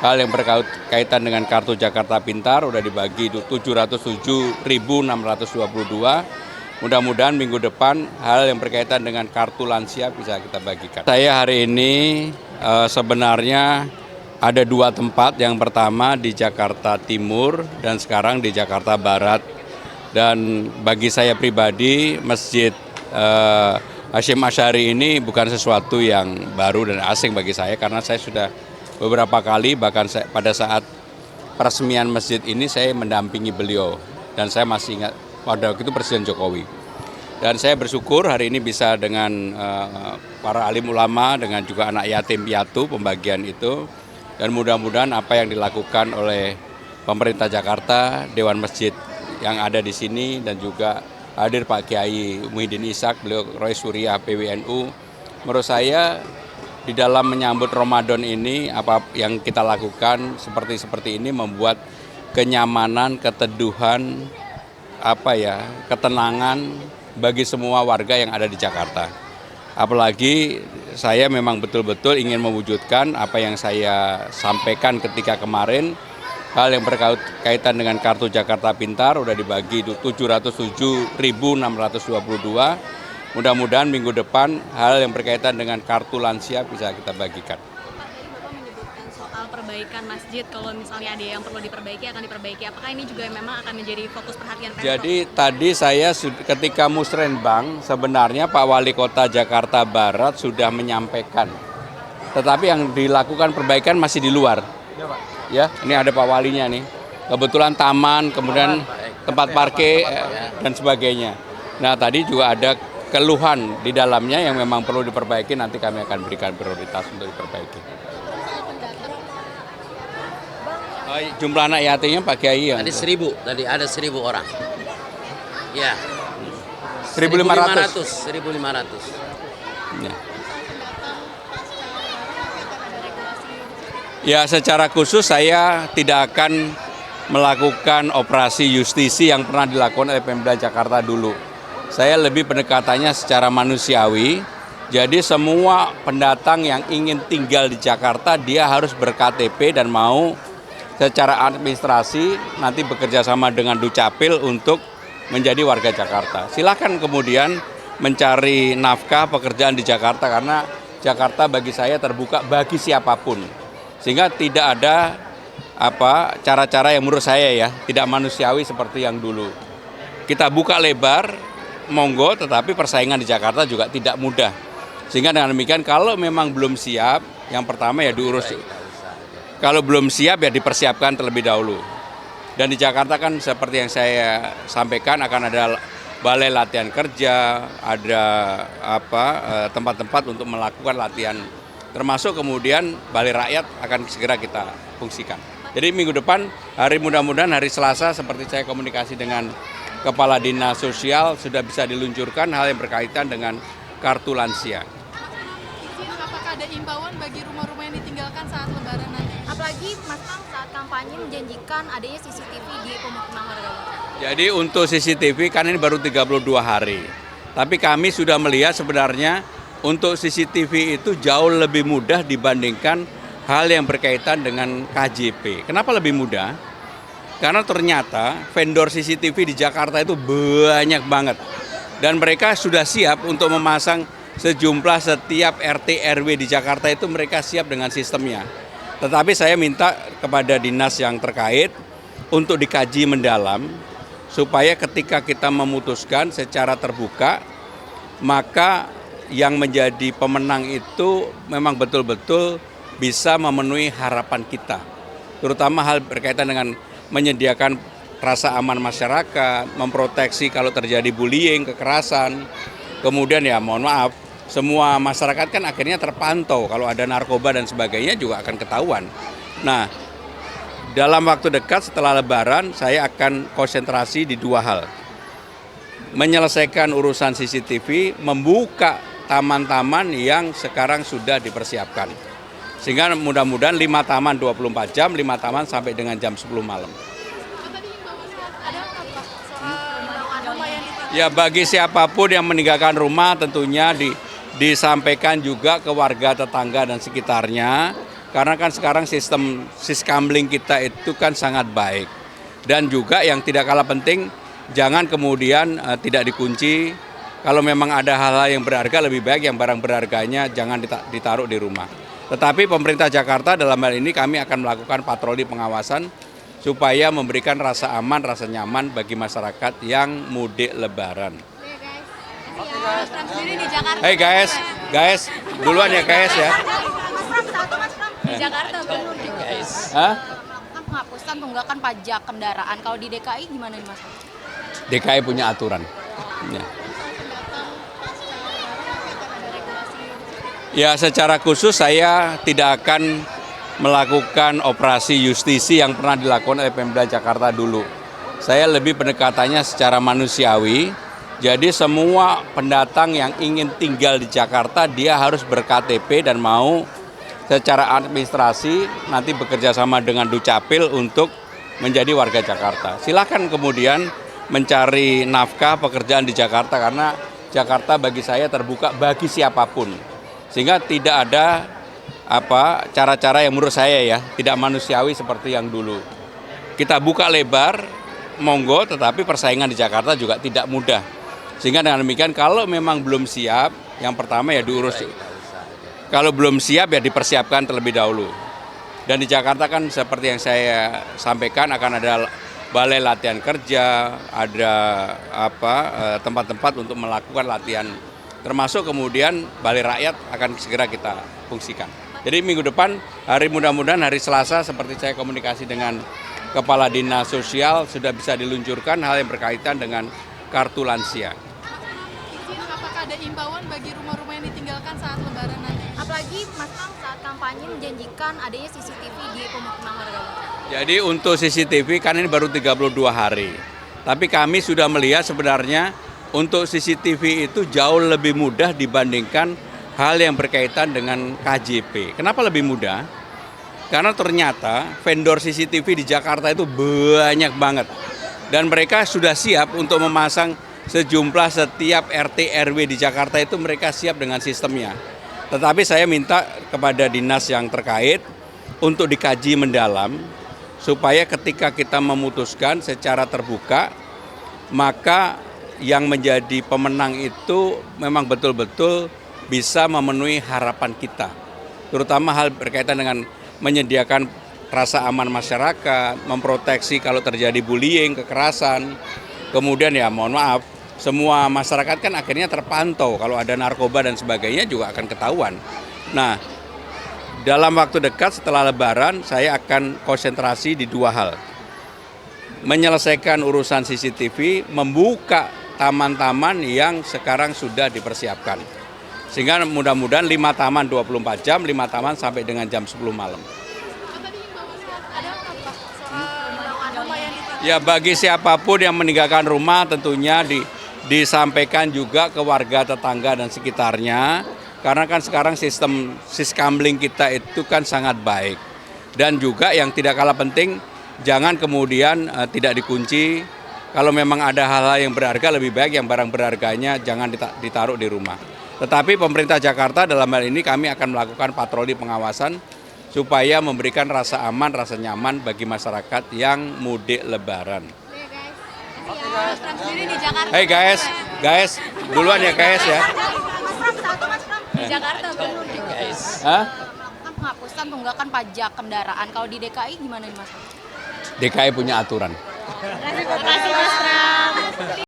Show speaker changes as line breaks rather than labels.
hal yang berkaitan dengan kartu Jakarta Pintar udah dibagi 707.622. Mudah-mudahan minggu depan hal yang berkaitan dengan kartu lansia bisa kita bagikan. Saya hari ini sebenarnya ada dua tempat. Yang pertama di Jakarta Timur dan sekarang di Jakarta Barat. Dan bagi saya pribadi, Masjid Hasyim Asy'ari ini bukan sesuatu yang baru dan asing bagi saya, karena saya sudah beberapa kali, bahkan pada saat peresmian masjid ini saya mendampingi beliau. Dan saya masih ingat pada waktu itu Presiden Jokowi. Dan saya bersyukur hari ini bisa dengan para alim ulama, dengan juga anak yatim piatu pembagian itu. Dan mudah-mudahan apa yang dilakukan oleh pemerintah Jakarta, Dewan Masjid yang ada di sini, dan juga hadir Pak Kiai Muhyiddin Ishak, beliau Roy Surya PWNU. Menurut saya di dalam menyambut Ramadan ini, apa yang kita lakukan seperti ini membuat kenyamanan, keteduhan, ketenangan bagi semua warga yang ada di Jakarta. Apalagi saya memang betul-betul ingin mewujudkan apa yang saya sampaikan ketika kemarin, hal yang berkaitan dengan kartu Jakarta Pintar udah dibagi 707.622. Mudah-mudahan minggu depan hal yang berkaitan dengan kartu lansia bisa kita bagikan.
Soal perbaikan masjid, kalau misalnya ada yang perlu diperbaiki akan diperbaiki. Apakah ini juga memang akan menjadi fokus perhatian Pemkot?
Jadi tadi saya ketika musrenbang sebenarnya Pak Wali Kota Jakarta Barat sudah menyampaikan. Tetapi yang dilakukan perbaikan masih di luar. Ya, ini ada Pak Walinya nih. Kebetulan taman, kemudian tempat parkir dan sebagainya. Nah, tadi juga ada keluhan di dalamnya yang memang perlu diperbaiki, nanti kami akan berikan prioritas untuk diperbaiki. Jumlah anak yatimnya Pak Kiai yang
tadi 1.000, tadi ada 1.000 orang. Ya.
1.500.
1.500.
Ya. Ya, secara khusus saya tidak akan melakukan operasi justisi yang pernah dilakukan oleh Pemda Jakarta dulu. Saya lebih pendekatannya secara manusiawi. Jadi semua pendatang yang ingin tinggal di Jakarta dia harus ber-KTP dan mau secara administrasi nanti bekerja sama dengan Dukcapil untuk menjadi warga Jakarta. Silakan kemudian mencari nafkah pekerjaan di Jakarta, karena Jakarta bagi saya terbuka bagi siapapun. Sehingga tidak ada cara-cara yang menurut saya ya tidak manusiawi seperti yang dulu. Kita buka lebar, monggo, tetapi persaingan di Jakarta juga tidak mudah. Sehingga dengan demikian kalau memang belum siap, yang pertama ya diurus. Kalau belum siap ya dipersiapkan terlebih dahulu. Dan di Jakarta kan seperti yang saya sampaikan akan ada balai latihan kerja, ada tempat-tempat untuk melakukan latihan. Termasuk kemudian balai rakyat akan segera kita fungsikan. Jadi minggu depan, mudah-mudahan hari Selasa seperti saya komunikasi dengan Kepala Dinas Sosial sudah bisa diluncurkan hal yang berkaitan dengan kartu lansia.
Apakah ada imbauan bagi rumah-rumah yang ditinggalkan saat lebaran nanti?
Apalagi Mas Kang saat kampanye menjanjikan adanya CCTV di pemukiman warga.
Jadi untuk CCTV kan ini baru 32 hari. Tapi kami sudah melihat sebenarnya untuk CCTV itu jauh lebih mudah dibandingkan hal yang berkaitan dengan KJP. Kenapa lebih mudah? Karena ternyata vendor CCTV di Jakarta itu banyak banget. Dan mereka sudah siap untuk memasang sejumlah setiap RT RW di Jakarta itu mereka siap dengan sistemnya. Tetapi saya minta kepada dinas yang terkait untuk dikaji mendalam supaya ketika kita memutuskan secara terbuka, maka yang menjadi pemenang itu memang betul-betul bisa memenuhi harapan kita. Terutama hal berkaitan dengan menyediakan rasa aman masyarakat, memproteksi kalau terjadi bullying, kekerasan. Kemudian ya mohon maaf, semua masyarakat kan akhirnya terpantau, kalau ada narkoba dan sebagainya juga akan ketahuan. Nah, dalam waktu dekat setelah Lebaran saya akan konsentrasi di dua hal. Menyelesaikan urusan CCTV, membuka taman-taman yang sekarang sudah dipersiapkan. Sehingga mudah-mudahan 5 taman 24 jam, 5 taman sampai dengan jam 10 malam. Ya, bagi siapapun yang meninggalkan rumah tentunya disampaikan juga ke warga tetangga dan sekitarnya. Karena kan sekarang sistem siskamling kita itu kan sangat baik. Dan juga yang tidak kalah penting, jangan kemudian tidak dikunci. Kalau memang ada hal-hal yang berharga, lebih baik yang barang berharganya jangan ditaruh di rumah. Tetapi pemerintah Jakarta dalam hal ini kami akan melakukan patroli pengawasan supaya memberikan rasa aman, rasa nyaman bagi masyarakat yang mudik lebaran. Hey guys, duluan ya guys ya.
Di Jakarta benar
Guys.
Hah?
Kan penghapusan tunggakan pajak kendaraan. Kalau di DKI gimana nih Mas?
DKI punya aturan. Ya. Ya, secara khusus saya tidak akan melakukan operasi justisi yang pernah dilakukan oleh Pemda Jakarta dulu. Saya lebih pendekatannya secara manusiawi. Jadi semua pendatang yang ingin tinggal di Jakarta dia harus ber-KTP dan mau secara administrasi nanti bekerja sama dengan Dukcapil untuk menjadi warga Jakarta. Silakan kemudian mencari nafkah pekerjaan di Jakarta karena Jakarta bagi saya terbuka bagi siapapun. Sehingga tidak ada cara-cara yang menurut saya ya tidak manusiawi seperti yang dulu. Kita buka lebar, monggo, tetapi persaingan di Jakarta juga tidak mudah. Sehingga dengan demikian kalau memang belum siap, yang pertama ya diurus. Kalau belum siap ya dipersiapkan terlebih dahulu. Dan di Jakarta kan seperti yang saya sampaikan akan ada balai latihan kerja, ada tempat-tempat untuk melakukan latihan. Termasuk kemudian balai rakyat akan segera kita fungsikan. Jadi minggu depan, mudah-mudahan hari Selasa seperti saya komunikasi dengan Kepala Dinas Sosial sudah bisa diluncurkan hal yang berkaitan dengan kartu lansia.
Apakah ada imbauan bagi rumah-rumah yang ditinggalkan saat lebaran nanti?
Apalagi Mas Pram saat kampanye menjanjikan adanya CCTV di pemukiman warga.
Jadi untuk CCTV kan ini baru 32 hari. Tapi kami sudah melihat sebenarnya untuk CCTV itu jauh lebih mudah dibandingkan hal yang berkaitan dengan KJP. Kenapa lebih mudah? Karena ternyata vendor CCTV di Jakarta itu banyak banget. Dan mereka sudah siap untuk memasang sejumlah setiap RT RW di Jakarta itu mereka siap dengan sistemnya. Tetapi saya minta kepada dinas yang terkait untuk dikaji mendalam supaya ketika kita memutuskan secara terbuka maka yang menjadi pemenang itu memang betul-betul bisa memenuhi harapan kita. Terutama hal berkaitan dengan menyediakan rasa aman masyarakat, memproteksi kalau terjadi bullying, kekerasan. Kemudian ya mohon maaf, semua masyarakat kan akhirnya terpantau. Kalau ada narkoba dan sebagainya juga akan ketahuan. Nah, dalam waktu dekat setelah Lebaran saya akan konsentrasi di dua hal. Menyelesaikan urusan CCTV, membuka taman-taman yang sekarang sudah dipersiapkan. Sehingga mudah-mudahan 5 taman 24 jam, 5 taman sampai dengan jam 10 malam. Ya bagi siapapun yang meninggalkan rumah tentunya disampaikan juga ke warga tetangga dan sekitarnya. Karena kan sekarang sistem siskamling kita itu kan sangat baik. Dan juga yang tidak kalah penting, jangan kemudian tidak dikunci. Kalau memang ada hal-hal yang berharga, lebih baik yang barang berharganya jangan ditaruh di rumah. Tetapi pemerintah Jakarta dalam hal ini kami akan melakukan patroli pengawasan supaya memberikan rasa aman, rasa nyaman bagi masyarakat yang mudik lebaran. Hey guys, duluan ya guys ya.
Di Jakarta benar
Guys.
Hah?
Kan penghapusan tunggakan pajak kendaraan. Kalau di DKI gimana nih Mas?
DKI punya aturan.
Terima kasih Mas Pram.